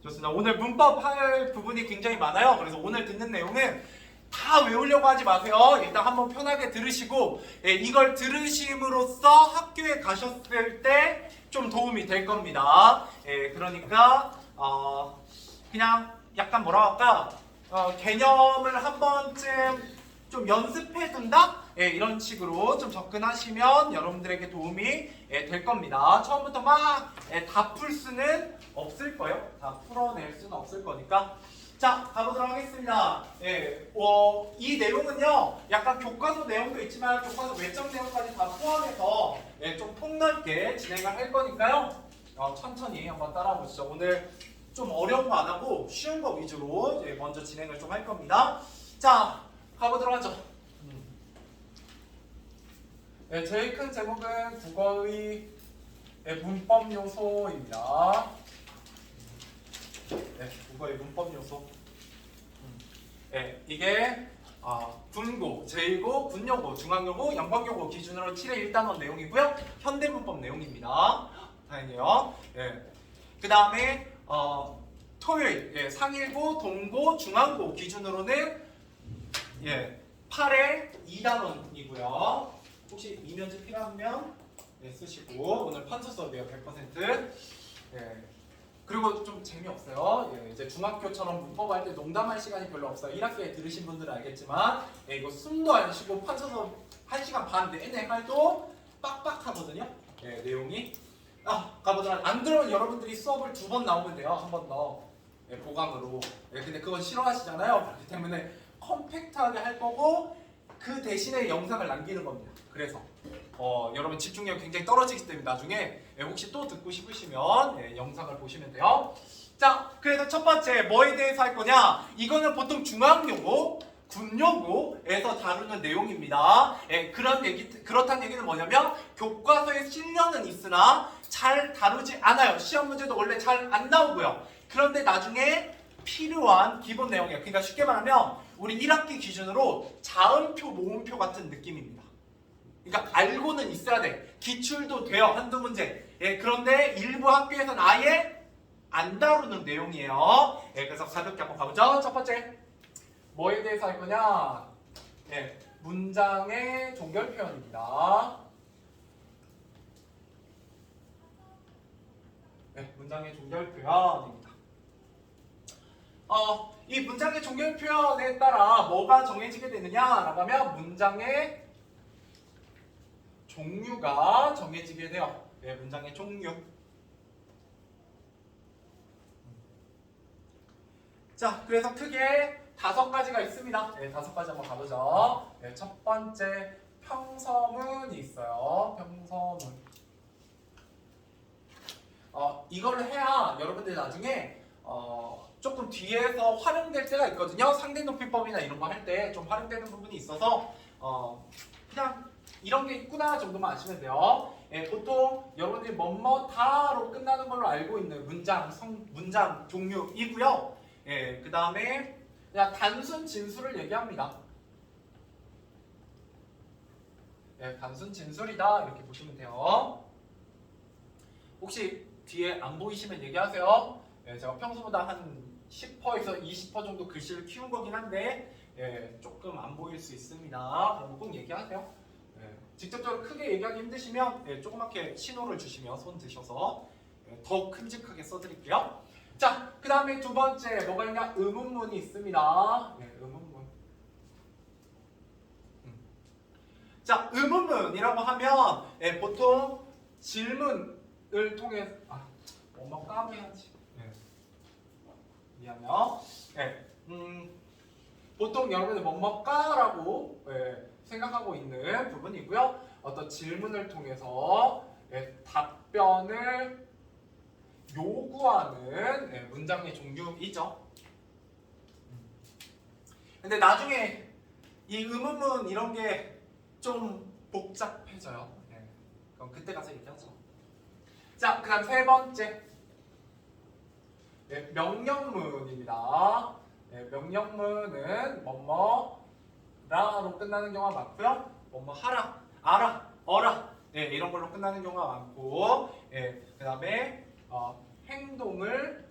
좋습니다. 오늘 문법 할 부분이 굉장히 많아요. 그래서 오늘 듣는 내용은 다 외우려고 하지 마세요. 일단 한번 편하게 들으시고 이걸 들으심으로써 학교에 가셨을 때 좀 도움이 될 겁니다. 그러니까 그냥 약간 뭐라 할까 개념을 한 번쯤 좀 연습해 둔다? 이런 식으로 좀 접근하시면 여러분들에게 도움이 될 겁니다. 처음부터 막 다 풀 수는 없을 거예요. 다 풀어낼 수는 없을 거니까. 자, 가보도록 하겠습니다. 이 내용은요, 약간 교과서 내용도 있지만 교과서 외적 내용까지 다 포함해서 좀 폭넓게 진행을 할 거니까요. 천천히 한번 따라와 보시죠. 오늘 좀 어려운 거 안 하고 쉬운 거 위주로 먼저 진행을 좀 할 겁니다. 자, 가보도록 하죠. 제일 큰 제목은 국어의 문법 요소입니다. 국어의 문법 요소. 이게 군고, 제1고, 군요고, 중앙요고, 영광요고 기준으로 7회 1단원 내용이고요. 현대문법 내용입니다. 다행이에요. 그 다음에 토요일 상일고, 동고, 중앙고 기준으로는 8회 2단원이고요. 혹시 이면지 필요하면 쓰시고 오늘 판서 수업이에요. 100%. 그리고 좀 재미없어요. 이제 중학교처럼 문법할 때 농담할 시간이 별로 없어요. 1학기에 들으신 분들은 알겠지만 이거 숨도 안 쉬고 판서 수업 1시간 반 내내 해도 빡빡하거든요. 내용이. 가보자. 안 그러면 여러분들이 수업을 2번 나오면 돼요. 한 번 더. 보강으로. 근데 그건 싫어하시잖아요. 그렇기 때문에 컴팩트하게 할 거고 그 대신에 영상을 남기는 겁니다. 그래서 여러분 집중력 굉장히 떨어지기 때문에 나중에 혹시 또 듣고 싶으시면 영상을 보시면 돼요. 자, 그래서 첫 번째 뭐에 대해서 할 거냐? 이거는 보통 중앙요고, 군요고에서 다루는 내용입니다. 그렇다는 얘기는 뭐냐면 교과서에 실려는 있으나 잘 다루지 않아요. 시험 문제도 원래 잘 안 나오고요. 그런데 나중에 필요한 기본 내용이에요. 그러니까 쉽게 말하면 우리 1학기 기준으로 자음표, 모음표 같은 느낌입니다. 그러니까 알고는 있어야 돼. 기출도 돼요. 한두 문제. 그런데 일부 학교에서는 아예 안 다루는 내용이에요. 그래서 가볍게 한번 가보죠. 첫 번째 뭐에 대해서 할 거냐? 문장의 종결 표현입니다. 문장의 종결 표현입니다. 이 문장의 종결 표현에 따라 뭐가 정해지게 되느냐라고 하면 문장의 종류가 정해지게 돼요. 문장의 종류. 자, 그래서 크게 5가지가 있습니다. 5가지 한번 가보죠. 첫 번째 평서문이 있어요. 평서문. 이걸 해야 여러분들 나중에 조금 뒤에서 활용될 때가 있거든요. 상대높이법이나 이런 거 할 때 좀 활용되는 부분이 있어서 그냥 이런 게 있구나 정도만 아시면 돼요. 보통 여러분들이 뭐뭐다로 끝나는 걸로 알고 있는 문장 종류이고요. 그 다음에 그냥 단순 진술을 얘기합니다. 단순 진술이다 이렇게 보시면 돼요. 혹시 뒤에 안 보이시면 얘기하세요. 제가 평소보다 한 10%에서 20% 정도 글씨를 키운 거긴 한데 조금 안 보일 수 있습니다. 그럼 꼭 얘기하세요. 직접적으로 크게 얘기하기 힘드시면 조그맣게 신호를 주시면 손 드셔서 더 큼직하게 써드릴게요. 자, 그 다음에 두 번째 뭐가 있냐? 의문문이 있습니다. 의문문. 자, 의문문이라고 하면 보통 질문을 통해 엄마 까매야지. 미안해요. 보통 여러분들 뭐뭐까라고 생각하고 있는 부분이고요. 어떤 질문을 통해서 답변을 요구하는 문장의 종류이죠. 근데 나중에 이 의문문 이런 게 좀 복잡해져요. 그럼 그때 가서 얘기하죠. 자, 그 다음 세 번째 명령문입니다. 명령문은 뭐뭐라로 끝나는 경우가 많고요. 뭐뭐 하라, 알아, 어라 이런 걸로 끝나는 경우가 많고 그 다음에 행동을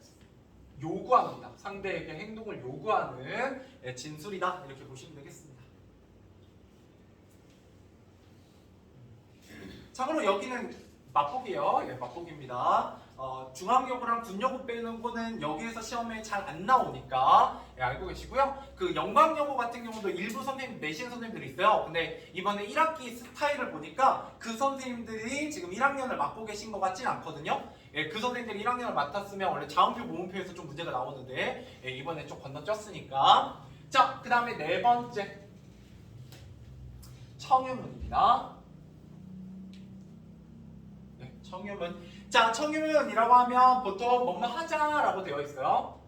요구합니다. 상대에게 행동을 요구하는 진술이다. 이렇게 보시면 되겠습니다. 자, 그럼 여기는 맛보기예요. 예, 맛보기입니다. 중앙여고랑 군여고 빼는 거는 여기에서 시험에 잘 안 나오니까 예, 알고 계시고요. 그 영광여고 같은 경우도 일부 선생님 내신 선생님들이 있어요. 근데 이번에 1학기 스타일을 보니까 그 선생님들이 지금 1학년을 맡고 계신 것 같진 않거든요. 예, 그 선생님들이 1학년을 맡았으면 원래 자음표 모음표에서 좀 문제가 나오는데 예, 이번에 좀 건너뛰었으니까. 자, 그 다음에 네 번째 청유문입니다. 네, 청유문. 자, 청유문이라고 하면 보통 뭐뭐 하자라고 되어 있어요.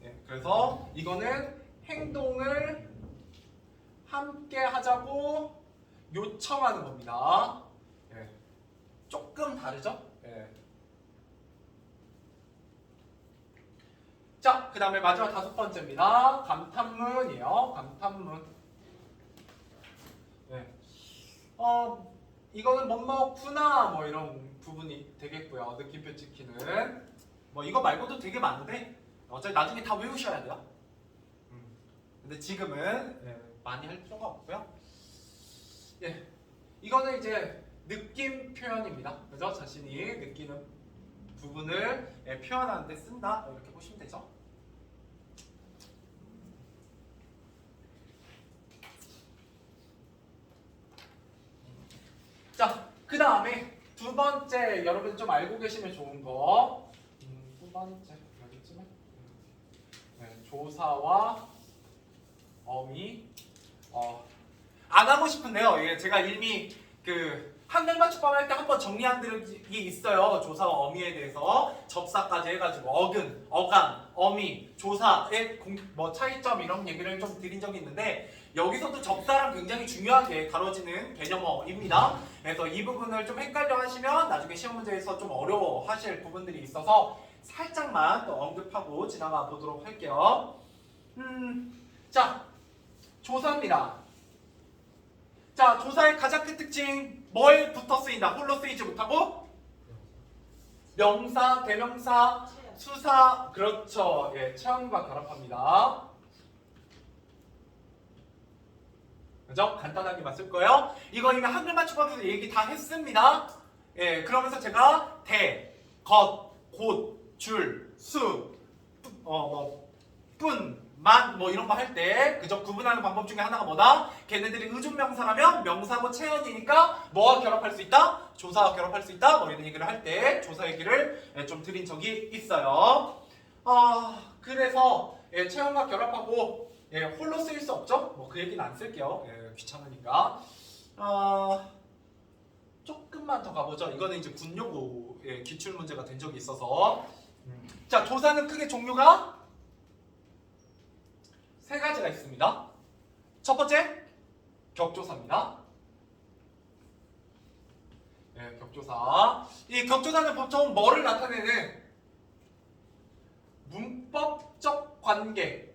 네, 그래서 이거는 행동을 함께 하자고 요청하는 겁니다. 네, 조금 다르죠? 네. 자, 그 다음에 마지막 다섯 번째입니다. 감탄문이에요. 감탄문. 네. 이거는 뭐뭐구나 뭐 이런 부분이 되겠고요. 느낌표 찍히는 뭐 이거 말고도 되게 많은데 어차피 나중에 다 외우셔야 돼요. 근데 지금은 많이 할 필요가 없고요. 예, 이거는 이제 느낌 표현입니다. 그죠? 자신이 느끼는 부분을 표현하는 데 쓴다 이렇게 보시면 되죠. 자, 그 다음에 두 번째 여러분 좀 알고 계시면 좋은 거 두 번째 여기쯤에 네, 조사와 어미 안 하고 싶은데요. 예, 제가 이미 그 한글 맞춤법 할 때 한번 정리한 적이 있어요. 조사와 어미에 대해서 접사까지 해가지고 어근, 어감, 어미, 조사의 뭐 차이점 이런 얘기를 좀 드린 적이 있는데 여기서도 접사랑 굉장히 중요하게 다뤄지는 개념어입니다. 그래서 이 부분을 좀 헷갈려 하시면 나중에 시험 문제에서 좀 어려워 하실 부분들이 있어서 살짝만 또 언급하고 지나가 보도록 할게요. 자, 조사입니다. 자, 조사의 가장 큰 특징 뭘 붙어 쓰인다? 홀로 쓰이지 못하고 명사, 대명사, 수사 그렇죠. 예, 체험과 결합합니다. 그죠? 간단하게만 쓸 거예요. 이거 이미 한글 맞춤법에서 얘기 다 했습니다. 예, 그러면서 제가 대, 겉, 곧, 줄, 수, 뿐, 만, 뭐 이런 거 할 때 그저 구분하는 방법 중에 하나가 뭐다? 걔네들이 의존명사라면 명사고 체언이니까 뭐와 결합할 수 있다? 조사와 결합할 수 있다? 뭐 이런 얘기를 할 때 조사 얘기를 좀 드린 적이 있어요. 그래서 체언과 결합하고 홀로 쓰일 수 없죠? 뭐 그 얘기는 안 쓸게요. 귀찮으니까. 조금만 더 가보죠. 이거는 이제 군요고의 기출 문제가 된 적이 있어서. 자, 조사는 크게 종류가 세 가지가 있습니다. 첫 번째, 격조사입니다. 격조사. 이 격조사는 보통 뭐를 나타내는 문법적 관계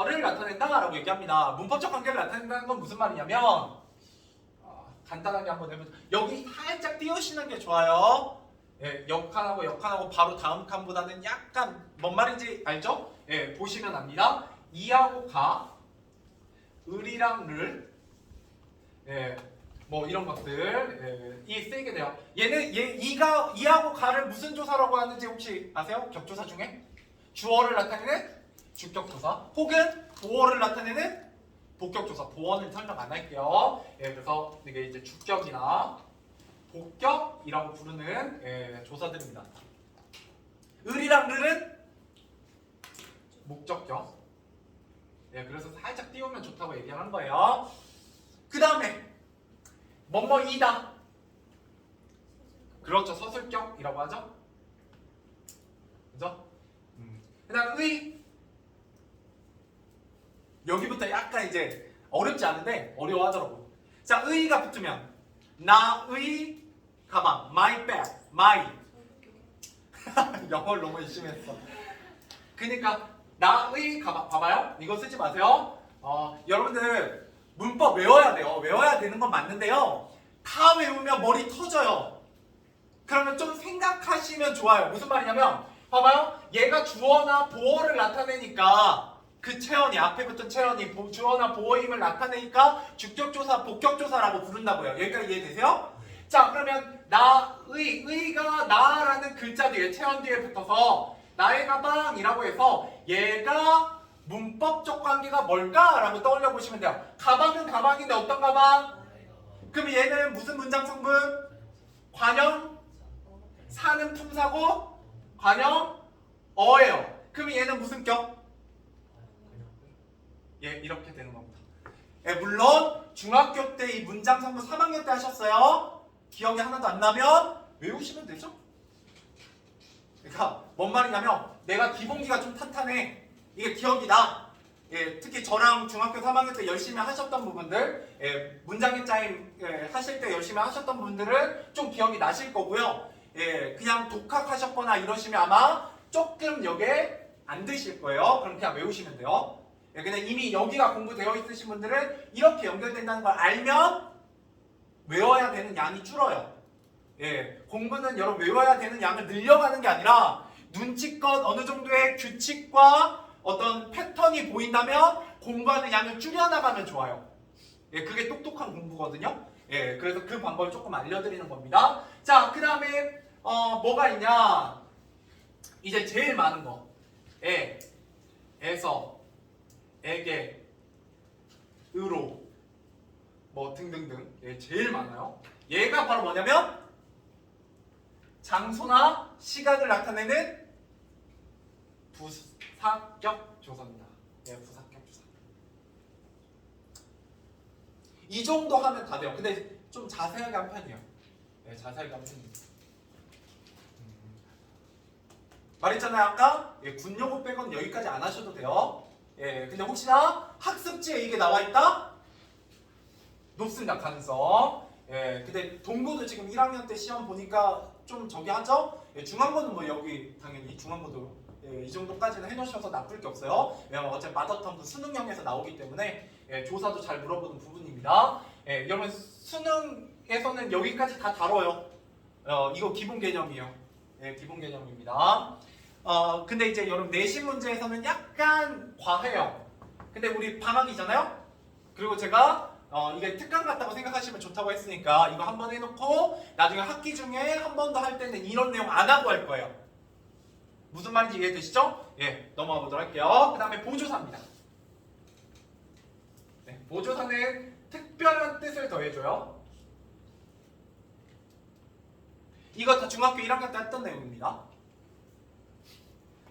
를 나타낸다라고 얘기합니다. 문법적 관계를 나타낸다는 건 무슨 말이냐면 간단하게 한번 해보죠. 여기 살짝 띄우시는 게 좋아요. 역칸하고 역칸하고 바로 다음 칸보다는 약간 뭔 말인지 알죠? 보시면 압니다. 이하고 가, 을이랑 를, 뭐 이런 것들 이 쓰이게 돼요. 이하고 가를 무슨 조사라고 하는지 혹시 아세요? 격조사 중에 주어를 나타내는 주격조사 혹은 보어를 나타내는 복격조사. 보어는 설명 안 할게요. 그래서 이게 이제 주격이나 복격이라고 부르는 조사들입니다. 을이랑 를은 목적격. 그래서 살짝 띄우면 좋다고 얘기하는 거예요. 그 다음에 뭐뭐이다. 그렇죠. 서술격이라고 하죠. 그죠? 그 다음 의. 여기부터 약간 이제 어렵지 않은데 어려워하더라고. 자, 의가 붙으면 나의 가방, my bag, my. 영어를 너무 열심히 했어. 그러니까 나의 가방, 봐봐요. 이거 쓰지 마세요. 여러분들 문법 외워야 돼요. 외워야 되는 건 맞는데요. 다 외우면 머리 터져요. 그러면 좀 생각하시면 좋아요. 무슨 말이냐면 봐봐요. 얘가 주어나 보어를 나타내니까 그 체언이 앞에 붙은 체언이 주어나 보어임을 나타내니까 주격조사, 복격조사라고 부른다고요. 여기까지 이해되세요? 자, 그러면 의가 나라는 글자 뒤에 체언 뒤에 붙어서 나의 가방이라고 해서 얘가 문법적 관계가 뭘까라고 떠올려 보시면 돼요. 가방은 가방인데 어떤 가방? 그럼 얘는 무슨 문장 성분? 관형, 사는 품사고, 관형, 어예요. 그럼 얘는 무슨 격? 예, 이렇게 되는 겁니다. 예, 물론 중학교 때 이 문장 성분 3학년 때 하셨어요. 기억이 하나도 안 나면 외우시면 되죠. 그러니까 뭔 말이냐면 내가 기본기가 좀 탄탄해. 이게 기억이 나. 예, 특히 저랑 중학교 3학년 때 열심히 하셨던 부분들, 예, 문장의 짜임 하실 때 열심히 하셨던 분들은 좀 기억이 나실 거고요. 예, 그냥 독학하셨거나 이러시면 아마 조금 여기에 안 드실 거예요. 그럼 그냥 외우시면 돼요. 예, 근데 이미 여기가 공부되어 있으신 분들은 이렇게 연결된다는 걸 알면 외워야 되는 양이 줄어요. 예, 공부는 여러분 외워야 되는 양을 늘려가는 게 아니라 눈치껏 어느 정도의 규칙과 어떤 패턴이 보인다면 공부하는 양을 줄여나가면 좋아요. 예, 그게 똑똑한 공부거든요. 예, 그래서 그 방법을 조금 알려드리는 겁니다. 자, 그 다음에 뭐가 있냐? 이제 제일 많은 거. 에서, 에게, 으로, 뭐 등등등. 예, 제일 많아요. 얘가 바로 뭐냐면 장소나 시간을 나타내는 부사격 조사입니다. 예, 부사격 조사. 이 정도 하면 다 돼요. 근데 좀 자세하게 한 편이에요. 예, 자세하게 한 편입니다. 말했잖아요 아까. 예, 군 용어 빼고는 여기까지 안 하셔도 돼요. 예, 근데 혹시나 학습지에 이게 나와 있다? 높습니다, 가능성. 예, 근데 동구도 지금 1학년 때 시험 보니까 좀 저기 하죠? 예, 중앙고는 뭐 여기 당연히 중앙고도 예, 이 정도까지는 해놓으셔서 나쁠 게 없어요. 왜냐면 어차피 마더텀도 수능형에서 나오기 때문에 예, 조사도 잘 물어보는 부분입니다. 예, 여러분 수능에서는 여기까지 다 다뤄요. 이거 기본 개념이에요. 예, 기본 개념입니다. 근데 이제 여러분 내신 문제에서는 약간 과해요. 근데 우리 방학이잖아요? 그리고 제가 이게 특강 같다고 생각하시면 좋다고 했으니까 이거 한번 해놓고 나중에 학기 중에 한 번 더 할 때는 이런 내용 안 하고 할 거예요. 무슨 말인지 이해되시죠? 예, 넘어가 보도록 할게요. 그 다음에 보조사입니다. 네, 보조사는 특별한 뜻을 더해줘요. 이거 다 중학교 1학년 때 했던 내용입니다.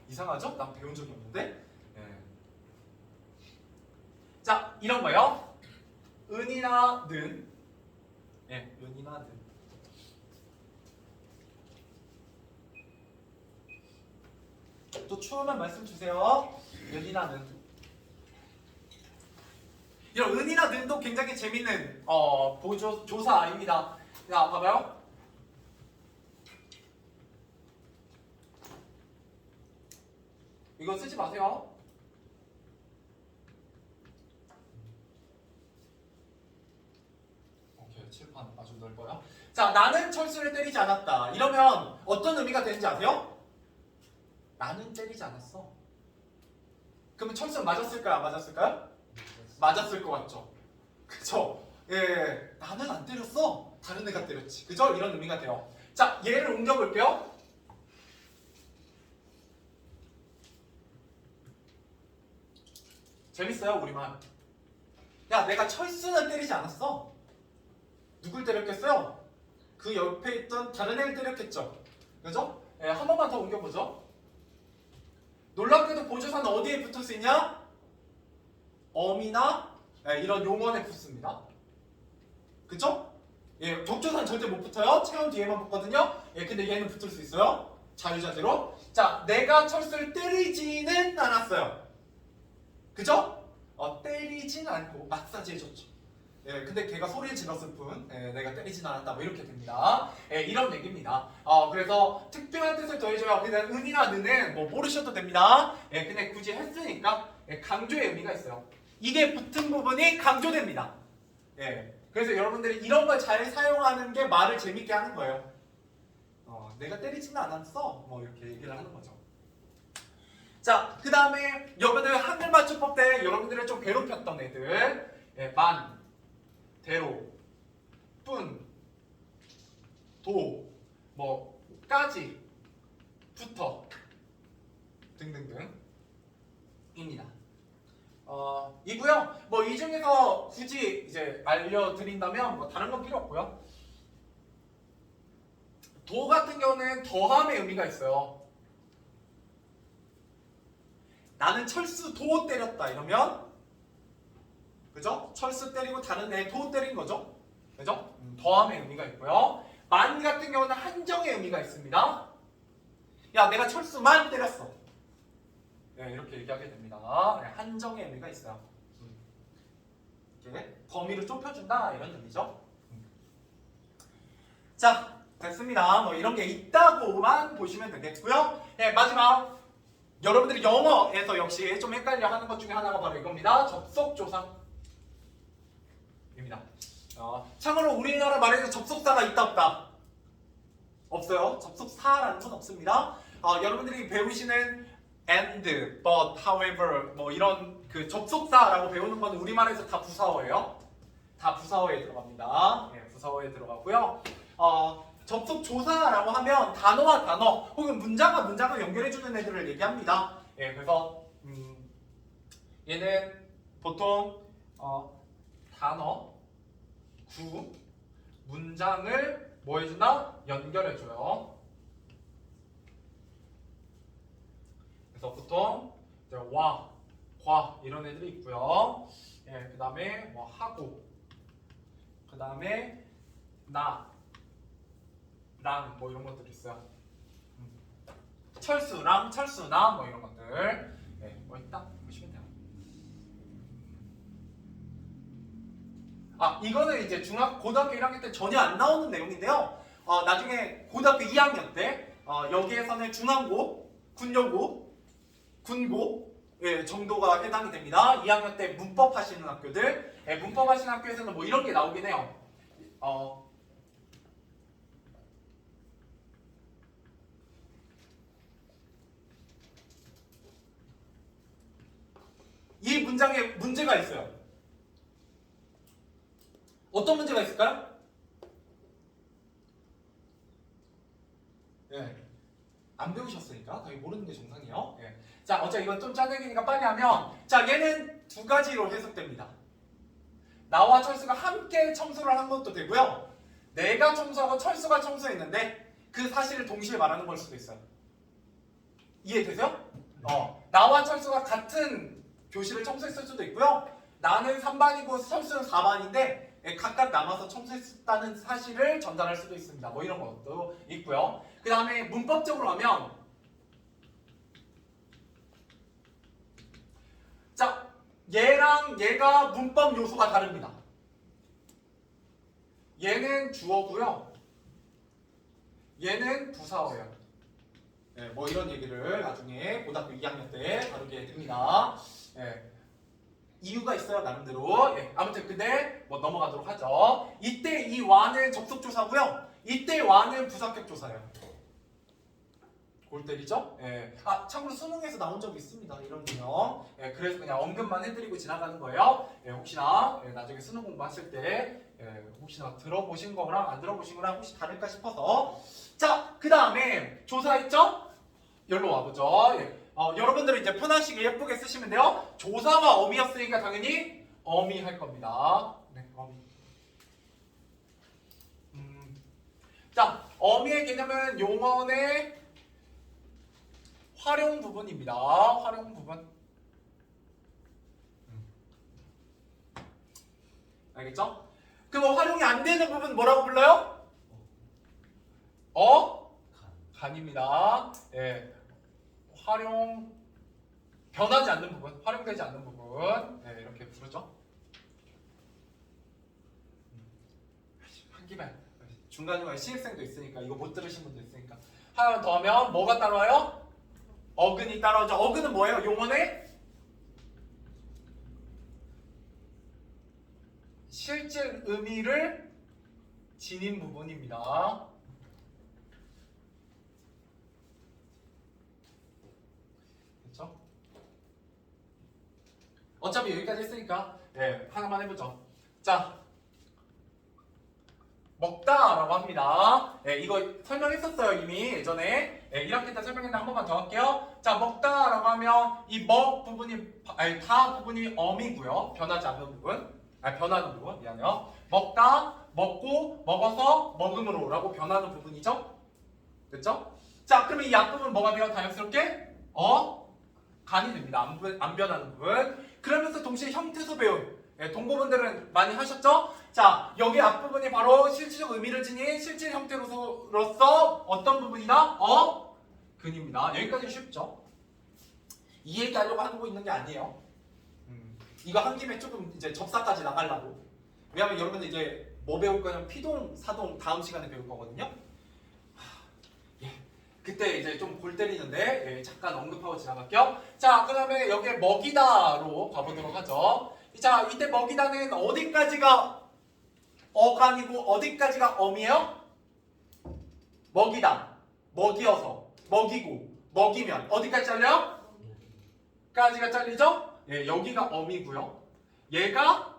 이상하죠? 난 배운 적이 없는데. 예. 자, 이런 거요. 은이나 는. 예, 은이나 는. 또 추우면 말씀 주세요. 은이나 는. 이런 은이나 는도 굉장히 재밌는 조사입니다. 자, 봐봐요. 이거 쓰지 마세요. 오케이, 칠판 아주 넓어요. 자, 나는 철수를 때리지 않았다. 이러면 어떤 의미가 되는지 아세요? 나는 때리지 않았어. 그러면 철수는 맞았을까요? 안 맞았을까요? 맞았을 것 같죠? 그쵸? 예, 나는 안 때렸어. 다른 애가 때렸지. 그죠? 이런 의미가 돼요. 자, 얘를 옮겨볼게요. 재밌어요, 우리말. 야, 내가 철수는 때리지 않았어. 누굴 때렸겠어요? 그 옆에 있던 다른 애를 때렸겠죠. 그죠? 예, 한 번만 더 옮겨보죠. 놀랍게도 보조사는 어디에 붙을 수 있냐? 어미나 예, 이런 용언에 붙습니다. 그쵸? 예, 적조사는 절대 못 붙어요. 체온 뒤에만 붙거든요. 예, 근데 얘는 붙을 수 있어요. 자유자재로. 자, 내가 철수를 때리지는 않았어요. 그죠? 때리진 않고 마사지 해줬죠. 예, 근데 걔가 소리를 질렀을 뿐 내가 때리진 않았다 뭐 이렇게 됩니다. 예, 이런 얘기입니다. 그래서 특별한 뜻을 더해줘요. 그냥 은이나 는은 뭐 모르셔도 됩니다. 예, 근데 굳이 했으니까 예, 강조의 의미가 있어요. 이게 붙은 부분이 강조됩니다. 예, 그래서 여러분들이 이런 걸 잘 사용하는 게 말을 재밌게 하는 거예요. 내가 때리지는 않았어. 뭐 이렇게 얘기를 하는 거죠. 자, 그 다음에 여러분들 한글 맞춤법 때 여러분들을 좀 괴롭혔던 애들, 만, 대로, 뿐, 도, 뭐 까지, 부터 등등등 입니다. 이고요. 뭐 이 중에서 굳이 이제 알려드린다면 뭐 다른 건 필요 없고요. 도 같은 경우는 더함의 의미가 있어요. 나는 철수 도 때렸다 이러면, 그죠? 철수 때리고 다른 애 도 때린 거죠. 그죠? 더함의 의미가 있고요. 만 같은 경우는 한정의 의미가 있습니다. 야, 내가 철수만 때렸어. 네, 이렇게 얘기하게 됩니다. 네, 한정의 의미가 있어요. 이렇게 범위를 좁혀준다 이런 의미죠. 자, 됐습니다. 뭐 이런 게 있다고만 보시면 되겠고요. 네, 마지막 여러분들이 영어에서 역시 좀 헷갈려 하는 것 중에 하나가 바로 이겁니다. 접속조사입니다. 참고로 우리나라 말에서 접속사가 있다 없다? 없어요. 접속사라는 건 없습니다. 여러분들이 배우시는 and, but, however 뭐 이런 그 접속사라고 배우는 건 우리말에서 다 부사어예요. 다 부사어에 들어갑니다. 네, 부사어에 들어가고요. 접속조사라고 하면 단어와 단어 혹은 문장과 문장을 연결해주는 애들을 얘기합니다. 예, 그래서 얘는 보통 단어, 구, 문장을 뭐 해주나? 연결해줘요. 그래서 보통 이제 와, 과 이런 애들이 있고요. 예, 그 다음에 뭐 하고, 그 다음에 나, 랑 뭐 이런 것들이 있어요. 철수랑 철수나 뭐 이런 것들. 네, 뭐 있다 보시면 돼요. 이거는 이제 고등학교 1학년 때 전혀 안 나오는 내용인데요. 나중에 고등학교 2학년 때 여기에서는 중앙고, 군여고, 군고 정도가 해당이 됩니다. 2학년 때 문법 하시는 학교들, 문법 하시는 학교에서는 뭐 이런 게 나오긴 해요. 이 문장에 문제가 있어요. 어떤 문제가 있을까요? 네. 안 배우셨으니까 거의 모르는 게 정상이에요. 네. 자, 어차피 이건 좀 짜내기니까 빨리 하면, 자, 얘는 두 가지로 해석됩니다. 나와 철수가 함께 청소를 한 것도 되고요. 내가 청소하고 철수가 청소했는데 그 사실을 동시에 말하는 걸 수도 있어요. 이해되세요? 나와 철수가 같은 교실을 청소했을 수도 있고요. 나는 3반이고 철수는 4반인데 각각 남아서 청소했다는 사실을 전달할 수도 있습니다. 뭐 이런 것도 있고요. 그 다음에 문법적으로 하면, 자, 얘랑 얘가 문법 요소가 다릅니다. 얘는 주어고요. 얘는 부사어예요. 네, 뭐 이런 얘기를 나중에 고등학교 2학년 때 다루게 됩니다. 네. 이유가 있어요, 나름대로. 예, 아무튼 근데 뭐 넘어가도록 하죠. 이때 이 와는 접속조사고요. 이때 와는 부사격 조사예요. 골 때리죠? 예. 참고로 수능에서 나온 적이 있습니다. 이런 유형. 예, 그래서 그냥 언급만 해드리고 지나가는 거예요. 예, 혹시나 나중에 수능 공부하실 때 혹시나 들어보신 거랑 안 들어보신 거랑 혹시 다를까 싶어서. 자, 그 다음에 조사했죠? 여기로 와보죠. 예. 여러분들은 이제 푸나식을 예쁘게 쓰시면 돼요. 조사와 어미였으니까 당연히 어미 할 겁니다. 네, 어미. 자, 어미의 개념은 용언의 활용 부분입니다. 활용 부분. 알겠죠? 그럼 활용이 안 되는 부분 뭐라고 불러요? 간입니다. 예. 활용 변하지 않는 부분, 활용되지 않는 부분, 네, 이렇게 부르죠. 한 김에 중간중간에 신입생도 있으니까 이거 못 들으신 분도 있으니까 하나 더 하면 뭐가 따라와요? 어근이 따라오죠. 어근은 뭐예요? 용언의 실질 의미를 지닌 부분입니다. 어차피 여기까지 했으니까 예, 하나만 해보죠. 자, 먹다라고 합니다. 예, 이거 설명했었어요 이미 예전에. 예, 1학기 때 설명했는데 한 번만 더 할게요. 자, 먹다라고 하면 이 먹 부분이 아니 다 부분이 어미고요. 변하지 않는 부분. 아니 변하는 부분 미안해요. 먹다, 먹고, 먹어서, 먹음으로라고 변하는 부분이죠. 됐죠? 자, 그러면 이 앞부분 뭐가 돼요? 자연스럽게 간이 됩니다. 안 변하는 부분. 그러면서 동시에 형태소 배움. 예, 동고분들은 많이 하셨죠? 자, 여기 앞부분이 바로 실질적 의미를 지닌 실질 형태로서 어떤 부분이다? 근입니다. 여기까지 쉽죠? 이 얘기하려고 하고 있는 게 아니에요. 이거 한 김에 조금 이제 접사까지 나가려고. 왜냐면 여러분들 이제 뭐 배울 거냐면 피동, 사동 다음 시간에 배울 거거든요. 예, 그때 이제 좀 골 때리는데 예, 잠깐 언급하고 지나갈게요. 자, 그 다음에 여기에 먹이다로 가보도록 하죠. 자, 이때 먹이다는 어디까지가 어간이고 어디까지가 어미예요? 먹이다, 먹이어서, 먹이고, 먹이면 어디까지 잘려요? 까지가 잘리죠? 예, 여기가 어미고요. 얘가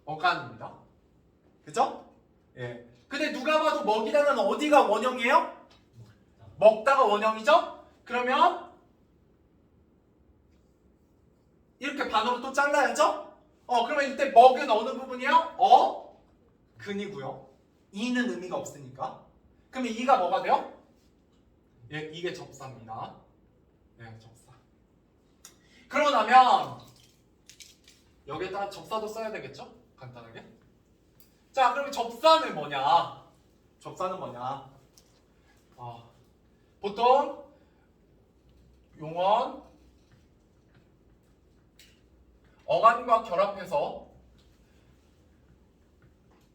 어간입니다. 그죠? 예. 근데 누가 봐도 먹이다는 어디가 원형이에요? 먹다가 원형이죠? 그러면 이렇게 반으로 또 잘라야죠? 그러면 이때 먹은 어느 부분이야? 근이고요. 이는 의미가 없으니까. 그러면 이가 뭐가 돼요? 예, 이게 접사입니다. 예, 접사. 그러고 나면 여기에다가 접사도 써야 되겠죠? 간단하게. 자, 그러면 접사는 뭐냐? 접사는 뭐냐? 보통 용언 어간과 결합해서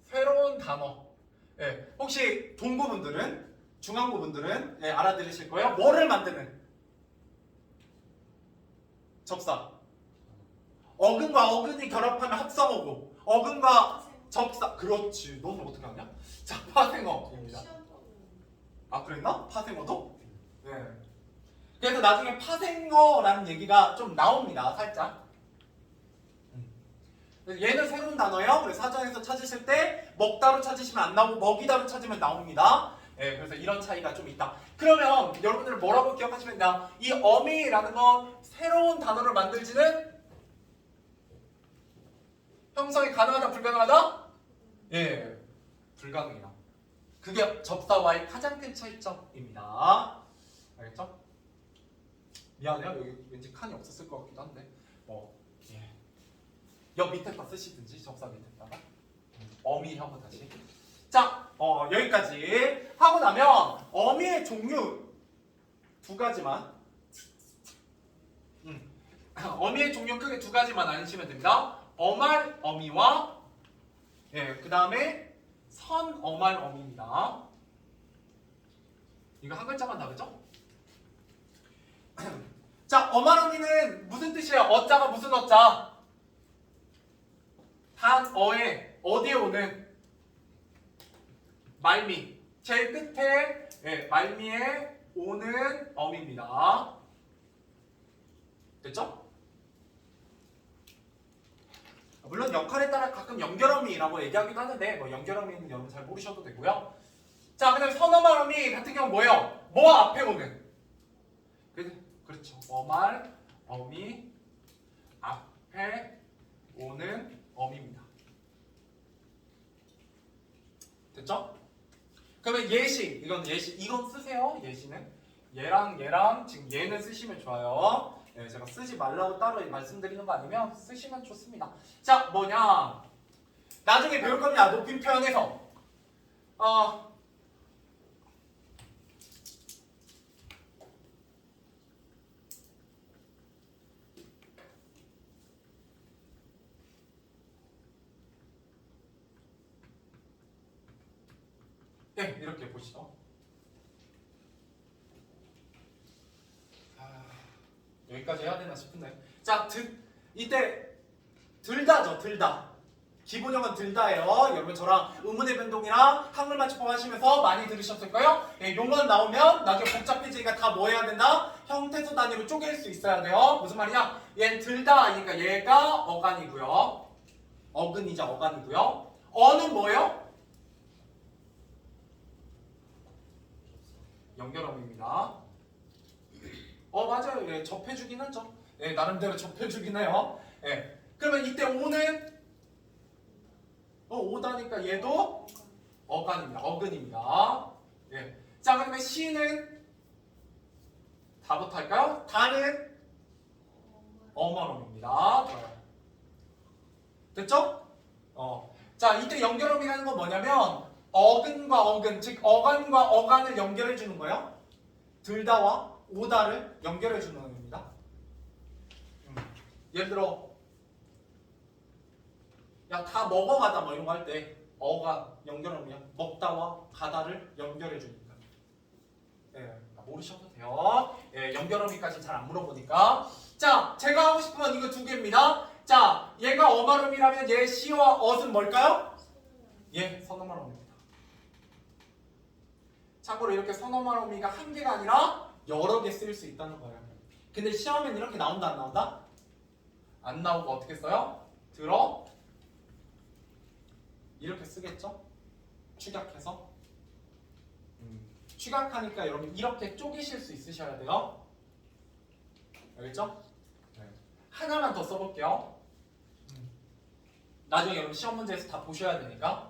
새로운 단어. 예, 혹시 동구분들은 중앙구분들은 예, 알아들으실 거예요. 뭐를 만드는? 접사. 어근과 어근이 결합하면 합성어고 어근과 접사. 그렇지. 너는 어떻게 하냐? 자, 파생어입니다. 아, 그랬나? 파생어도? 네. 그래서 나중에 파생어라는 얘기가 좀 나옵니다. 살짝. 얘는 새로운 단어예요. 그래서 사전에서 찾으실 때 먹다로 찾으시면 안 나오고 먹이다로 찾으면 나옵니다. 네, 그래서 이런 차이가 좀 있다. 그러면 여러분들 뭐라고 기억하시면 되나? 이 어미라는 건 새로운 단어를 만들지는 형성이 가능하다, 불가능하다? 예, 불가능해요. 그게 접사와의 가장 큰 차이점입니다. 알겠죠? 미안해요. 여기 왠지 칸이 없었을 것 같기도 한데 예. 여 밑에다 쓰시든지 접사 밑에다가 어미하고 다시. 자, 여기까지 하고 나면 어미의 종류 두 가지만 어미의 종류 크게 두 가지만 아시면 됩니다. 어말 어미와 그 다음에 선어말 어미입니다. 이거 한 글자만 다르죠? 자, 어말 어미는 무슨 뜻이에요? 어자가 무슨 어자? 단어에 어디에 오는? 말미. 제일 끝에 말미에 오는 어미입니다. 됐죠? 물론 역할에 따라 가끔 연결어미라고 얘기하기도 하는데 연결어미는 여러분 잘 모르셔도 되고요. 자, 그다음 선어말 어미 같은 경우는 뭐예요? 뭐 앞에 오는? 그렇죠. 어말 어미 앞에 오는 어미입니다. 됐죠? 그러면 예시, 이건 예시, 이건 쓰세요. 예시는 얘랑 지금 얘는 쓰시면 좋아요. 네, 제가 쓰지 말라고 따로 말씀드리는 거 아니면 쓰시면 좋습니다. 자, 뭐냐? 나중에 배울 겁니다. 높임 표현에서 네, 이렇게 보시죠. 여기까지 해야 되나 싶은데. 자, 이때 들다죠, 들다. 기본형은 들다예요. 여러분 저랑 의문의 변동이랑 학물 맞춤법 하시면서 많이 들으셨을 거예요. 예, 용어 나오면 나중에 복잡해지니까 다 뭐 해야 된다? 형태소 단위로 쪼갤 수 있어야 돼요. 무슨 말이냐? 얘는 들다 하니까 얘가 어간이고요. 어근이자 어간이고요. 어는 뭐예요? 연결어입니다. 맞아요. 예, 접해주긴 하죠. 예, 나름대로 접해주긴 해요. 예. 그러면 이때 오는 오다니까 얘도 어간입니다. 어근입니다. 예. 자, 그러면 시는 다부터 할까요? 다는 어머럼입니다. 좋아요. 됐죠? 자, 이때 연결음이라는 건 뭐냐면 어근과 어근, 즉 어간과 어간을 연결해 주는 거예요. 들다와 오다를 연결해 주는 겁니다. 예를 들어 야, 다 먹어가다 뭐 이런 거 할 때 어가 연결음이야. 먹다와 가다를 연결해 주니까. 예, 모르셔도 돼요. 예, 연결음이까지 잘 안 물어보니까. 자, 제가 하고 싶은 건 이거 두 개입니다. 자, 얘가 어마름이라면 얘 시와 어는 뭘까요? 예, 선어마름입니다. 참고로 이렇게 선어마름이가 한 개가 아니라 여러 개 쓸 수 있다는 거예요. 근데 시험엔 이렇게 나온다 안 나온다? 안 나오고 어떻게 써요? 들어 이렇게 쓰겠죠? 축약해서. 축약하니까 여러분 이렇게 쪼개실 수 있으셔야 돼요. 알겠죠? 네. 하나만 더 써볼게요. 나중에 여러분 시험 문제에서 다 보셔야 되니까.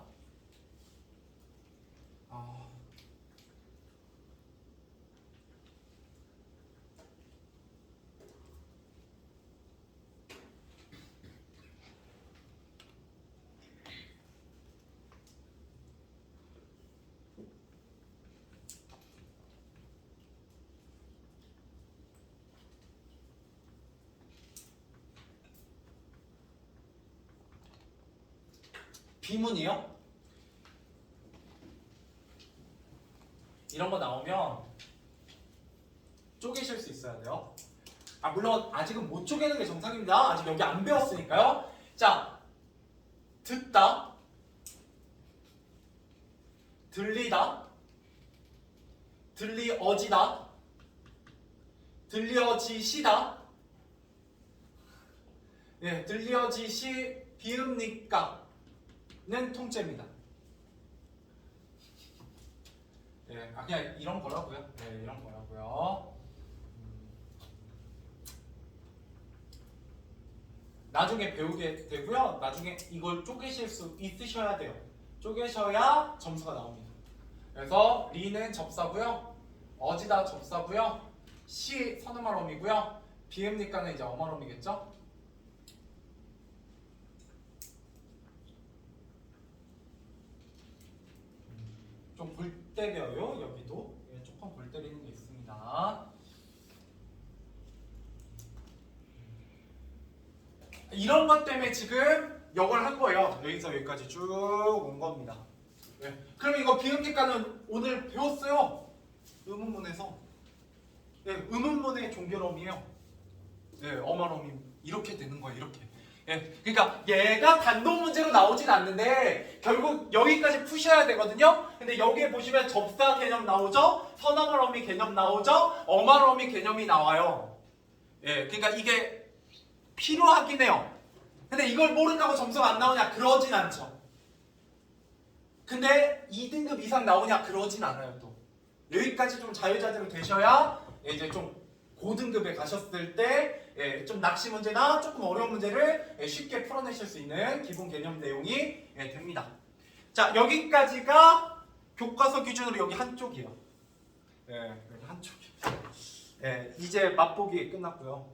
비문이요? 이런 거 나오면 쪼개실 수 있어야 돼요. 물론 아직은 못 쪼개는 게 정상입니다. 아직 여기 안 배웠으니까요. 자, 듣다, 들리다, 들리어지다, 들려지시다. 예, 들려지시 비읍니까는 통째입니다. 예, 그냥 이런 거라고요. 네, 이런 거라고요. 나중에 배우게 되고요. 나중에 이걸 쪼개실 수 있으셔야 돼요. 쪼개셔야 점수가 나옵니다. 그래서 리는 접사고요. 어지다 접사고요. 시 선어말어미고요. 비읍니까는 이제 어말어미겠죠? 좀 볼 때려요. 여기도 조금 볼 때리는 게 있습니다. 이런 것 때문에 지금 이걸 한 거예요. 여기서 여기까지 쭉 온 겁니다. 네. 그럼 이거 비읍니까는 오늘 배웠어요. 의문문에서. 네, 의문문의 종결어미예요. 네, 어말어미 이렇게 되는 거예요. 이렇게. 예, 그러니까 얘가 단독 문제로 나오진 않는데 결국 여기까지 푸셔야 되거든요. 근데 여기에 보시면 접사 개념 나오죠? 선어말어미 개념 나오죠? 어말어미 개념이 나와요. 예, 그러니까 이게 필요하긴 해요. 근데 이걸 모른다고 점수가 안 나오냐? 그러진 않죠. 근데 2등급 이상 나오냐? 그러진 않아요. 또 여기까지 좀 자유자재로 되셔야 이제 좀 고등급에 가셨을 때 좀 낚시 문제나 조금 어려운 문제를 쉽게 풀어내실 수 있는 기본 개념 내용이 됩니다. 자, 여기까지가 교과서 기준으로 여기 한쪽이에요. 여기 한쪽이에요. 이제 맛보기 끝났고요.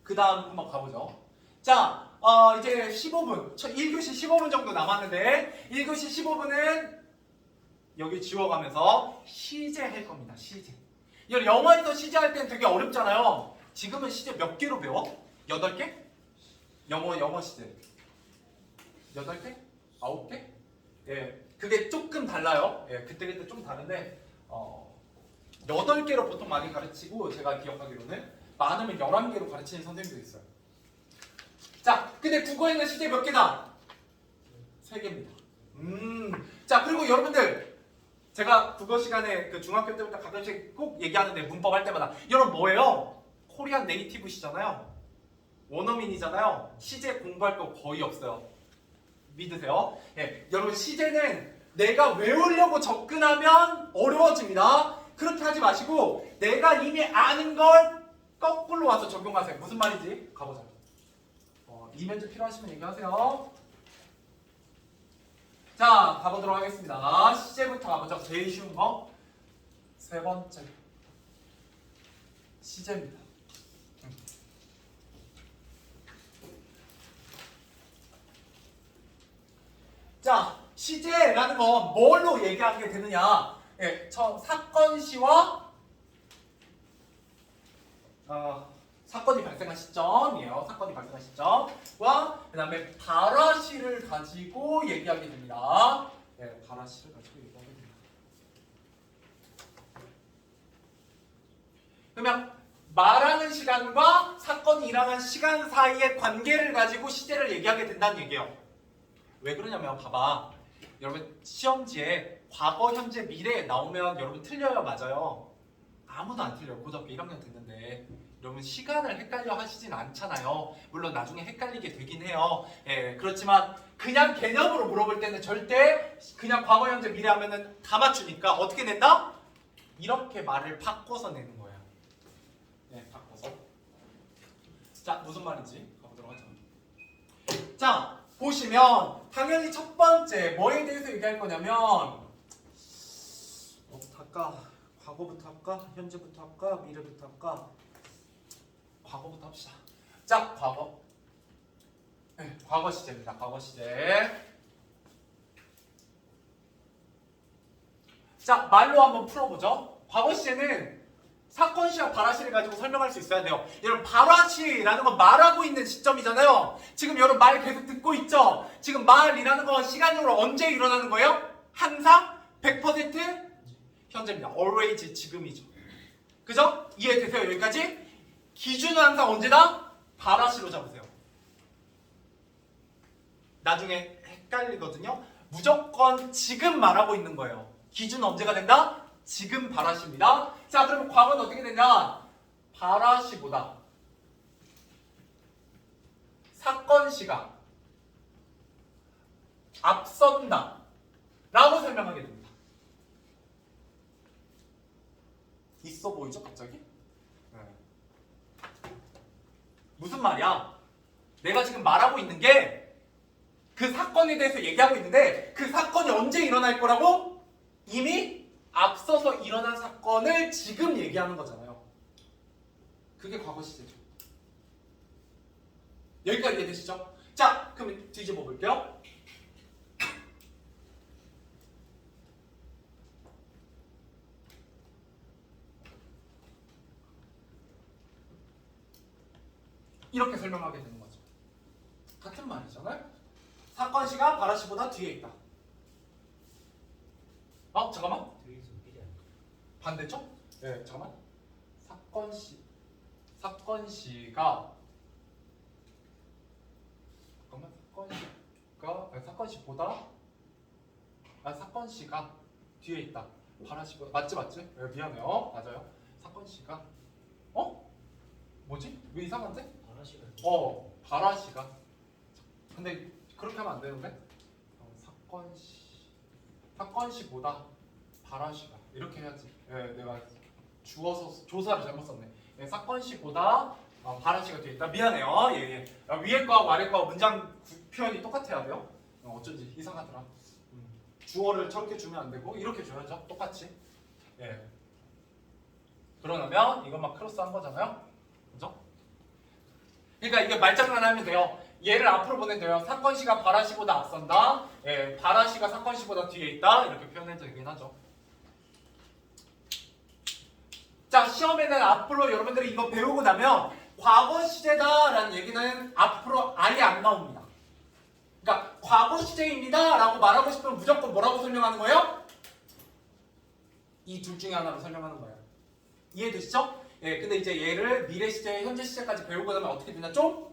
그 다음 한번 가보죠. 자, 이제 15분, 1교시 15분 정도 남았는데 1교시 15분은 여기 지워가면서 시제 할 겁니다. 시제. 영어에서 시제 할 때는 되게 어렵잖아요. 지금은 시제 몇 개로 배워? 8개? 영어 시제 8개? 9개? 예, 그게 조금 달라요. 예, 그때 좀 다른데 8개로 보통 많이 가르치고 제가 기억하기로는 많으면 11개로 가르치는 선생님도 있어요. 자, 근데 국어에는 시제 몇 개다? 3개입니다. 자, 그리고 여러분들 제가 국어 시간에 그 중학교 때부터 가끔씩 꼭 얘기하는데 문법 할 때마다 여러분 뭐예요? 코리안 네이티브시잖아요. 원어민이잖아요. 시제 공부할 거 거의 없어요. 믿으세요? 예, 여러분 시제는 내가 외우려고 접근하면 어려워집니다. 그렇게 하지 마시고 내가 이미 아는 걸 거꾸로 와서 적용하세요. 무슨 말인지 가보자. 이면제 필요하시면 얘기하세요. 자, 가보도록 하겠습니다. 시제부터 가보죠. 제일 쉬운 거. 3번째. 시제입니다. 자, 시제라는 건 뭘로 얘기하게 되느냐? 예, 사건시와 사건이 발생한 시점이에요. 사건이 발생한 시점과 그 다음에 발화시를 가지고 얘기하게 됩니다. 예, 발화시를 가지고 얘기하게 됩니다. 그러면 말하는 시간과 사건이 일어난 시간 사이의 관계를 가지고 시제를 얘기하게 된다는 얘기예요. 왜 그러냐면 봐봐. 여러분 시험지에 과거, 현재, 미래 나오면 여러분 틀려요? 맞아요? 아무도 안 틀려요. 고등학교 1학년 됐는데 여러분 시간을 헷갈려 하시진 않잖아요. 물론 나중에 헷갈리게 되긴 해요. 예, 그렇지만 그냥 개념으로 물어볼 때는 절대 그냥 과거, 현재, 미래 하면은 다 맞추니까 어떻게 낸다? 이렇게 말을 바꿔서 내는 거야. 네, 바꿔서. 자, 무슨 말인지 가보도록 하죠. 자, 보시면 당연히 첫 번째 뭐에 대해서 얘기할 거냐면 뭐부터 할까? 과거부터 할까? 현재부터 할까? 미래부터 할까? 과거부터 합시다. 자, 과거. 네, 과거 시제입니다. 과거 시제. 자, 말로 한번 풀어보죠. 과거 시제는 사건시와 발화시를 가지고 설명할 수 있어야 돼요. 여러분 발화시라는 건 말하고 있는 시점이잖아요. 지금 여러분 말 계속 듣고 있죠? 지금 말이라는 건 시간적으로 언제 일어나는 거예요? 항상 100% 현재입니다. always 지금이죠. 그죠? 이해되세요? 여기까지? 기준은 항상 언제다? 발화시로 잡으세요. 나중에 헷갈리거든요. 무조건 지금 말하고 있는 거예요. 기준은 언제가 된다? 지금 발화시입니다. 자, 그러면 과거는 어떻게 되냐? 발화시보다 사건시가 앞선다 라고 설명하게 됩니다. 있어 보이죠? 갑자기? 네. 무슨 말이야? 내가 지금 말하고 있는 게 그 사건에 대해서 얘기하고 있는데 그 사건이 언제 일어날 거라고? 이미 앞서서 일어난 사건을 지금 얘기하는 거잖아요. 그게 과거 시제죠. 여기까지 이해되시죠? 자, 그럼 뒤집어 볼게요. 이렇게 설명하게 되는 거죠. 같은 말이잖아요. 사건시가 발화시보다 뒤에 있다. 잠깐만. 반대죠? 네, 잠깐만. 사건시가 사건시가 뒤에 있다. 발화시보다 맞지? 네, 미안해요. 맞아요. 사건시가 뭐지? 왜 이상한데? 발화시가. 근데 그렇게 하면 안 되는데? 사건시보다 발화시가 이렇게 해야지. 네, 내가 주어서 조사를 잘못 썼네. 네, 사건시보다 발화시가 뒤에 있다. 미안해요. 예. 위에 거하고 아래 거하고 문장 표현이 똑같아야 돼요. 어쩐지 이상하더라. 주어를 저렇게 주면 안 되고 이렇게 줘야죠. 똑같이. 예. 그러면 이것만 크로스한 거잖아요. 그죠? 그러니까 이게 말장난 하면 돼요. 얘를 앞으로 보낸대요. 사건시가 발화시보다 앞선다. 예, 발화시가 사건시보다 뒤에 있다. 이렇게 표현해도 되긴 하죠. 자, 시험에는 앞으로 여러분들이 이거 배우고 나면 과거 시제다라는 얘기는 앞으로 아예 안 나옵니다. 그러니까 과거 시제입니다 라고 말하고 싶으면 무조건 뭐라고 설명하는 거예요? 이 둘 중에 하나로 설명하는 거예요. 이해되시죠? 예, 근데 이제 얘를 미래 시제, 현재 시제까지 배우고 나면 어떻게 되냐? 좀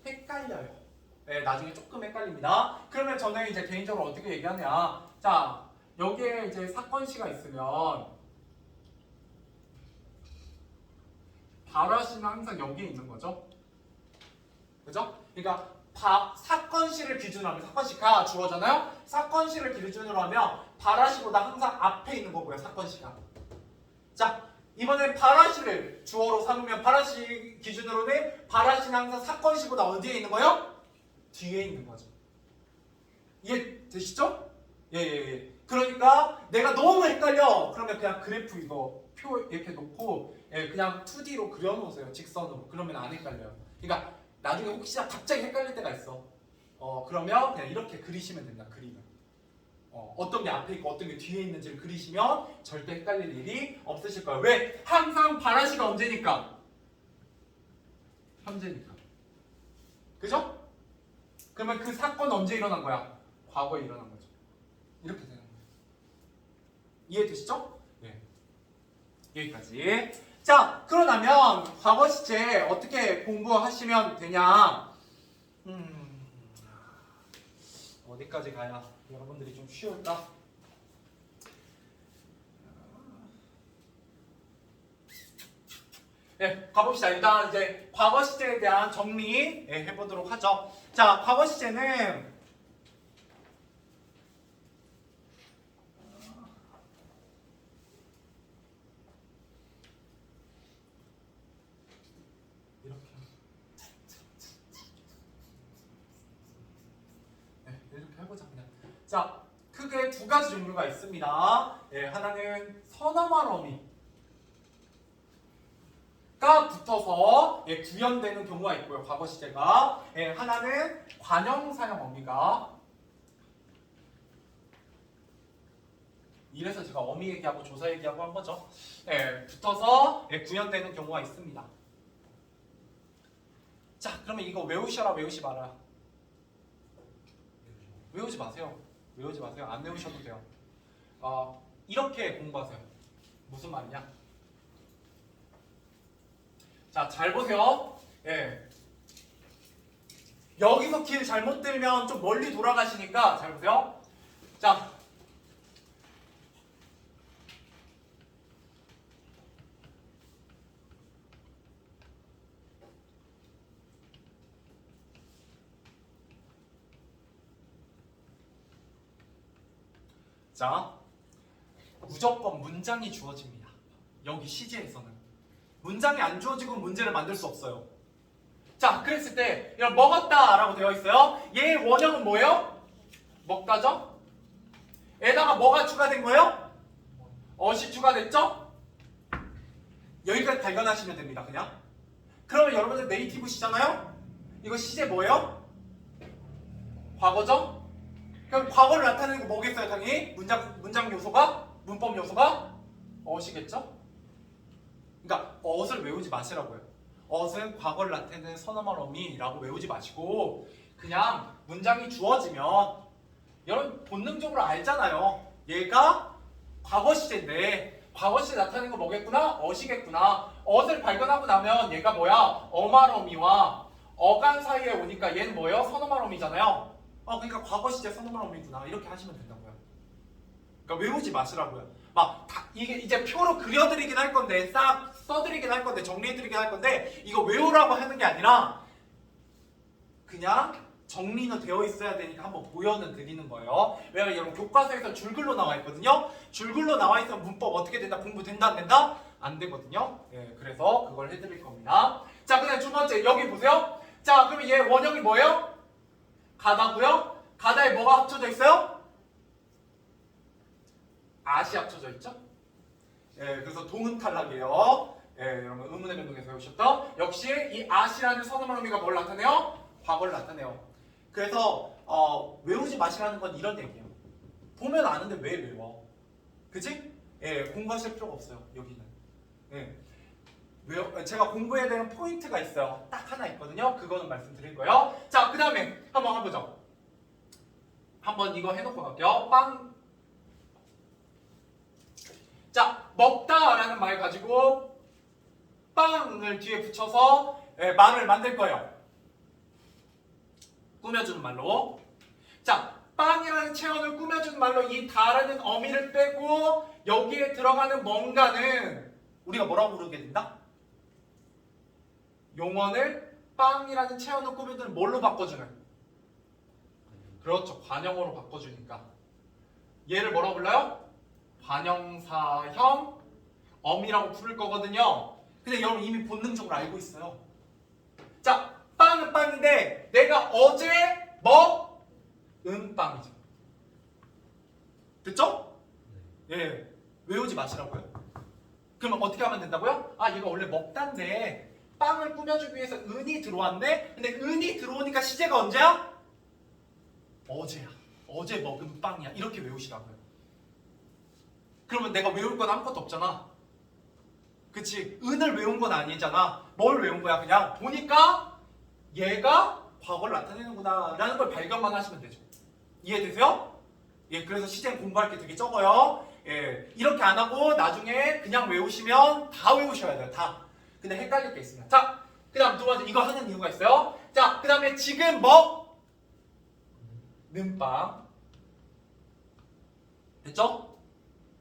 헷갈려요. 나중에 조금 헷갈립니다. 그러면 저는 이제 개인적으로 어떻게 얘기하냐. 자, 여기에 이제 사건시가 있으면 발화시는 항상 여기에 있는 거죠. 그죠? 그러니까 사건시를 기준으로 하면 사건시가 주어잖아요. 사건시를 기준으로 하면 발화시보다 항상 앞에 있는 거고요. 사건시가. 자, 이번에 발화시를 주어로 삼으면 발화시 기준으로는 발화시는 항상 사건시보다 어디에 있는 거예요? 뒤에 있는 거죠. 이해되시죠? 예. 그러니까 내가 너무 헷갈려. 그러면 그냥 그래프 이거 표 이렇게 놓고 그냥 2D로 그려놓으세요. 직선으로. 그러면 안 헷갈려요. 그러니까 나중에 혹시 갑자기 헷갈릴 때가 있어. 그러면 그냥 이렇게 그리시면 된다. 그리면. 어떤 게 앞에 있고 어떤 게 뒤에 있는지를 그리시면 절대 헷갈릴 일이 없으실 거예요. 왜? 항상 발화시가 언제니까? 현재니까. 그죠? 그러면 그 사건 언제 일어난 거야? 과거에 일어난 거죠. 이렇게 되는 거예요. 이해되시죠? 네. 여기까지. 자, 그러면 과거 시제 어떻게 공부하시면 되냐? 어디까지 가야 여러분들이 좀 쉬울까? 네, 가봅시다. 일단 이제 과거 시제에 대한 정리 해보도록 하죠. 자, 과거 시제는 이렇게 해보자 그냥. 자, 크게 두 가지 종류가 있습니다. 하나는 선어말 어미가 붙어서 구현되는 경우가 있고요. 과거 시제가. 하나는 관형사형 어미가. 이래서 제가 어미 얘기하고 조사 얘기하고 한 거죠. 붙어서 구현되는 경우가 있습니다. 자, 그러면 이거 외우셔라, 외우시 마라. 외우지 마세요. 외우지 마세요. 안 외우셔도 돼요. 이렇게 공부하세요. 무슨 말이냐? 자, 잘 보세요. 여기서 길 잘못 들면 좀 멀리 돌아가시니까 잘 보세요. 자, 무조건 문장이 주어집니다. 여기 시제에서는. 문장이 안 주어지고 문제를 만들 수 없어요. 자, 그랬을 때 이런 먹었다 라고 되어 있어요. 얘의 원형은 뭐예요? 먹다죠? 에다가 뭐가 추가된 거예요? 어시 추가됐죠? 여기까지 발견하시면 됩니다. 그냥. 그러면 여러분들 네이티브시잖아요? 이거 시제 뭐예요? 과거죠? 그럼 과거를 나타내는 게 뭐겠어요? 당연히 문장 요소가? 문법 요소가? 어시겠죠? 그러니까 어를 외우지 마시라고요. 어는 과거를 나타내는 선어말 어미라고 외우지 마시고 그냥 문장이 주어지면 여러분 본능적으로 알잖아요. 얘가 과거 시제인데 과거 시제 나타내는 거 뭐겠구나? 어시겠구나. 어를 발견하고 나면 얘가 뭐야? 어말 어미와 어간 사이에 오니까 얘는 뭐예요? 선어말 어미잖아요. 그러니까 과거 시제 선어말 어미구나. 이렇게 하시면 된다고요. 그러니까 외우지 마시라고요. 이게 이제 표로 그려드리긴 할 건데 싹 써드리긴 할 건데 정리해드리긴 할 건데 이거 외우라고 하는 게 아니라 그냥 정리는 되어 있어야 되니까 한번 보여는 드리는 거예요. 왜냐면 여러분 교과서에서 줄글로 나와 있거든요. 줄글로 나와 있으면 문법 어떻게 된다? 공부된다? 안 된다? 안 되거든요. 그래서 그걸 해드릴 겁니다. 자, 그다음 두 번째 여기 보세요. 자, 그러면 얘 원형이 뭐예요? 가다고요? 가다에 뭐가 합쳐져 있어요? 아시 합쳐져 있죠? 그래서 동은 탈락이에요. 여러분 의문의 변동에서 배우셨던 역시 이 아시라는 선어말 어미가 뭘 나타내요? 과거를 나타내요. 그래서 외우지 마시라는 건 이런 얘기예요. 보면 아는데 왜 외워? 그치? 공부하실 필요가 없어요. 여기는. 제가 공부해야 되는 포인트가 있어요. 딱 하나 있거든요. 그거는 말씀드릴 거예요. 자, 그 다음에 한번 해보죠. 한번 이거 해놓고 갈게요. 빵. 자, 먹다라는 말 가지고 빵을 뒤에 붙여서 말을 만들 거예요. 꾸며주는 말로. 자, 빵이라는 체온을 꾸며주는 말로 이 다라는 어미를 빼고 여기에 들어가는 뭔가는 우리가 뭐라고 부르게 된다? 용언을 빵이라는 체온을 꾸며주는 뭘로 바꿔주는? 그렇죠. 관형어로 바꿔주니까. 얘를 뭐라고 불러요? 관형사형 어미라고 부를 거거든요. 근데 여러분 이미 본능적으로 알고 있어요. 자, 빵은 빵인데 내가 어제 먹은 빵이죠. 됐죠? 예, 외우지 마시라고요. 그러면 어떻게 하면 된다고요? 아, 얘가 원래 먹다인데 빵을 꾸며주기 위해서 은이 들어왔네? 근데 은이 들어오니까 시제가 언제야? 어제야. 어제 먹은 빵이야. 이렇게 외우시라고요. 그러면 내가 외울 건 아무것도 없잖아. 그치? 은을 외운 건 아니잖아. 뭘 외운 거야? 그냥 보니까 얘가 과거를 나타내는구나 라는 걸 발견만 하시면 되죠. 이해되세요? 예, 그래서 시제는 공부할 게 되게 적어요. 예, 이렇게 안 하고 나중에 그냥 외우시면 다 외우셔야 돼요. 다. 근데 헷갈릴 게 있습니다. 자, 그 다음 두 번째 이거 하는 이유가 있어요. 자, 그 다음에 지금 먹는 빵. 됐죠?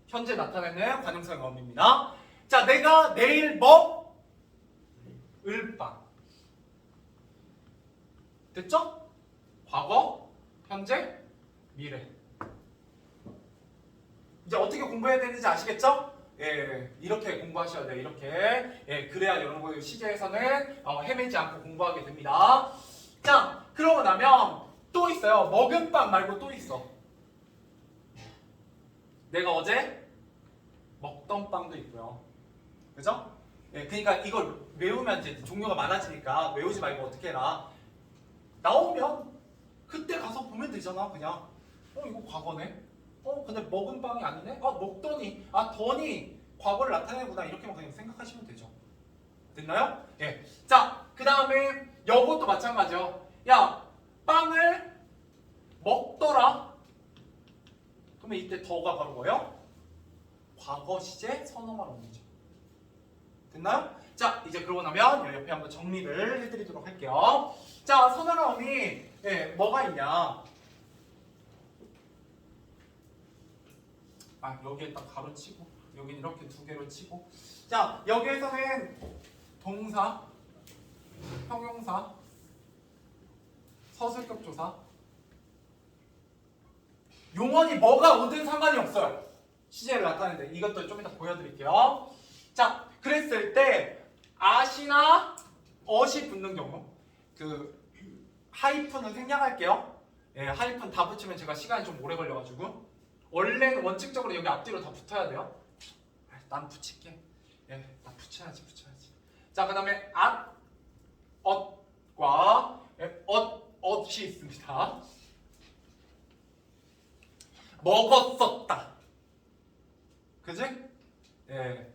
현재 나타내는 관형사형 어미입니다. 자, 내가 내일 먹을 빵. 됐죠? 과거, 현재, 미래. 이제 어떻게 공부해야 되는지 아시겠죠? 예, 이렇게 공부하셔야 돼요. 이렇게. 예, 그래야 여러분 시제에서는 헤매지 않고 공부하게 됩니다. 자, 그러고 나면 또 있어요. 먹은 빵 말고 또 있어. 내가 어제 먹던 빵도 있고요. 그죠? 예, 그러니까 이걸 외우면 이제 종류가 많아지니까 외우지 말고 어떻게 해라. 나오면 그때 가서 보면 되잖아. 그냥 이거 과거네. 근데 먹은 빵이 아니네. 먹더니 더니 과거를 나타내는구나. 이렇게만 그냥 생각하시면 되죠. 됐나요? 예. 자, 그 다음에 요것도 마찬가지요. 야, 빵을 먹더라. 그러면 이때 더가 바로 뭐예요? 과거 시제 선어말 어미죠. 됐나요? 자, 이제 그러고 나면 옆에 한번 정리를 해드리도록 할게요. 자, 선어말 어미 뭐가 있냐? 여기에 딱 가로 치고 여기 이렇게 두 개로 치고. 자, 여기에서는 동사, 형용사, 서술격 조사, 용언이 뭐가 오든 상관이 없어요. 시제를 나타내는데 이것도 좀 이따 보여드릴게요. 자, 그랬을 때 아시나 어시 붙는 경우 그 하이픈은 생략할게요. 예, 하이픈 다 붙이면 제가 시간이 좀 오래 걸려가지고 원래는 원칙적으로 여기 앞뒤로 다 붙어야 돼요. 난 붙일게. 예, 나 붙여야지. 자, 그 다음에 엇과 엇이 있습니다. 먹었었다. 그지? 예.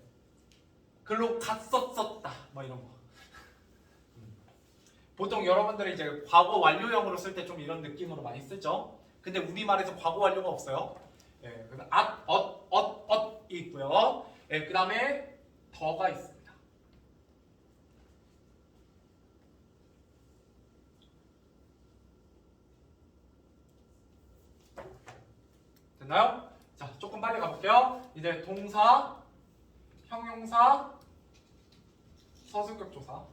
글로 갔었었다. 뭐 이런 거. 보통 여러분들이 이제 과거 완료형으로 쓸 때 좀 이런 느낌으로 많이 쓰죠. 근데 우리말에서 과거 완료가 없어요. 예, 그다음 엇이 있고요. 예, 그다음에 더가 있습니다. 됐나요? 자, 조금 빨리 가볼게요. 이제 동사, 형용사, 서술격 조사.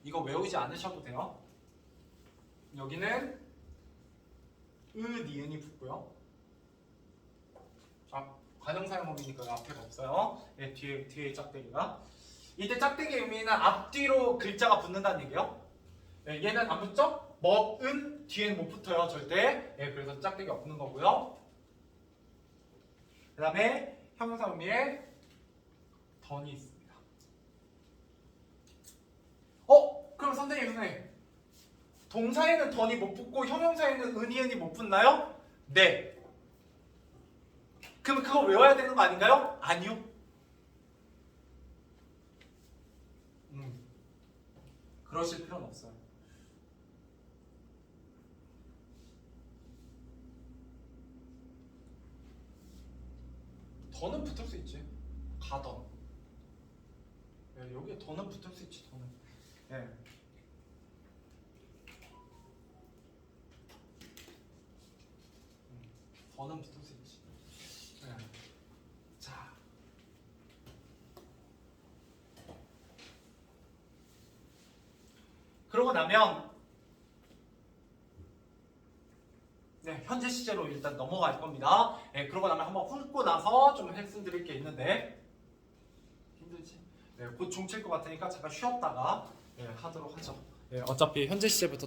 이거 외우지 않으셔도 돼요. 여기는 니은이 붙고요. 관형사용법이니까 앞에가 없어요. 네, 뒤에 짝대기가. 이때 짝대기의 의미는 앞뒤로 글자가 붙는다는 얘기예요. 네, 얘는 안 붙죠? 먹은 뒤에는 못 붙어요, 절대. 네, 그래서 짝대기 없는 거고요. 그 다음에 형용사 의미에 던이 있습니다. 그럼 선생님. 동사에는 던이 못 붙고 형용사에는 은이 못 붙나요? 네. 그럼 그거 외워야 되는 거 아닌가요? 아니요. 그러실 필요는 없어요. 더는 붙을 수 있지. 가던. 여기에 더는 붙을 수 있지. 더는. 예. 더는 비통색이지. 예. 자. 그러고 나면 네, 현재 시제로 일단 넘어갈 겁니다. 예, 그러고 나면 한번 훑고 나서 좀 말씀드릴 게 있는데 힘들지? 네, 곧 종칠 것 같으니까 잠깐 쉬었다가 예, 하도록 하죠. 예, 어차피 현재 시제부터